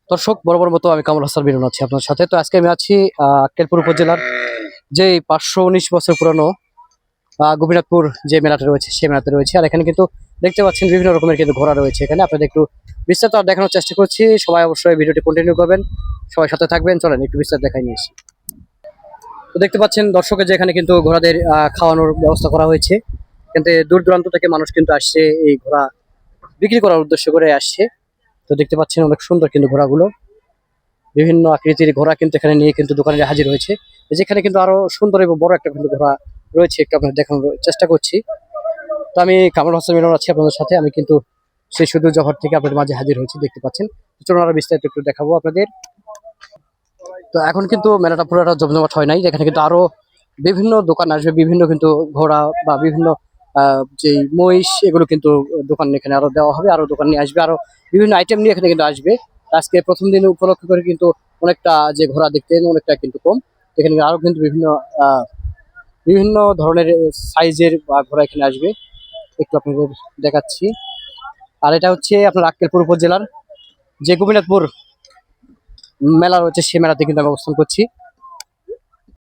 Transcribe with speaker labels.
Speaker 1: দর্শক বরাবর মতো আমি কামরুল হাসান বিনন আছি আপনার সাথে। তো আজকে আমি আছি আক্কেলপুর উপজেলার যে 519 বছর পুরানো গোপীনাথপুর যে মেলাটা রয়েছে সেই মেলাতে রয়েছে। আর এখানে কিন্তু দেখতে পাচ্ছেন বিভিন্ন রকমের কিন্তু ঘোড়া রয়েছে এখানে। আপনাদের একটু বিস্তারিত দেখানোর চেষ্টা করছি। সবাই অবশ্যই ভিডিওটি কন্টিনিউ করবেন, সবাই সাথে থাকবেন। চলেন একটু বিস্তারিত দেখাই নিয়ে আসি। তো দেখতে পাচ্ছেন দর্শকের যে এখানে কিন্তু ঘোড়াদের খাওয়ানোর ব্যবস্থা করা হয়েছে। কিন্তু দূর দূরান্ত থেকে মানুষ কিন্তু আসছে এই ঘোড়া বিক্রি করার উদ্দেশ্য করে আসছে। তো দেখতে পাচ্ছেন অনেক সুন্দর কিন্তু ঘোড়াগুলো, বিভিন্ন আকৃতির ঘোড়া কিন্তু এখানে নিয়ে কিন্তু দোকানে হাজির হয়েছে। যেখানে কিন্তু আরো সুন্দর এবং বড় একটা কিন্তু ঘোড়া রয়েছে, একটু আপনাদের দেখানোর চেষ্টা করছি। তো আমি কামরুল হাসান মিলন আছি আপনাদের সাথে। আমি কিন্তু সেই সুদূর জহর থেকে আপনাদের মাঝে হাজির হয়েছি, দেখতে পাচ্ছেন। চলুন আরো বিস্তারিত একটু দেখাবো আপনাদের। তো এখন কিন্তু মেলাটা পুরোটা জমজমাট হয় নাই, এখানে কিন্তু আরো বিভিন্ন দোকান আসবে, বিভিন্ন কিন্তু ঘোড়া বা বিভিন্ন যে মহিষ এগুলো কিন্তু দোকান এখানে আরো দেওয়া হবে, আরো দোকান নিয়ে আসবে, আরো বিভিন্ন আইটেম নিয়ে এখানে কিন্তু আসবে। আজকে প্রথম দিন উপলক্ষ করে কিন্তু অনেকটা যে ঘোড়া দেখতে অনেকটা কিন্তু কম। এখানে আরো কিন্তু বিভিন্ন ধরনের সাইজের ঘোড়া এখানে আসবে, একটু আপনাদের দেখাচ্ছি। আর এটা হচ্ছে আপনার আক্কেলপুর উপজেলার যে গোপীনাথপুর মেলা রয়েছে সেই মেলাতে কিন্তু আমি অবস্থান করছি।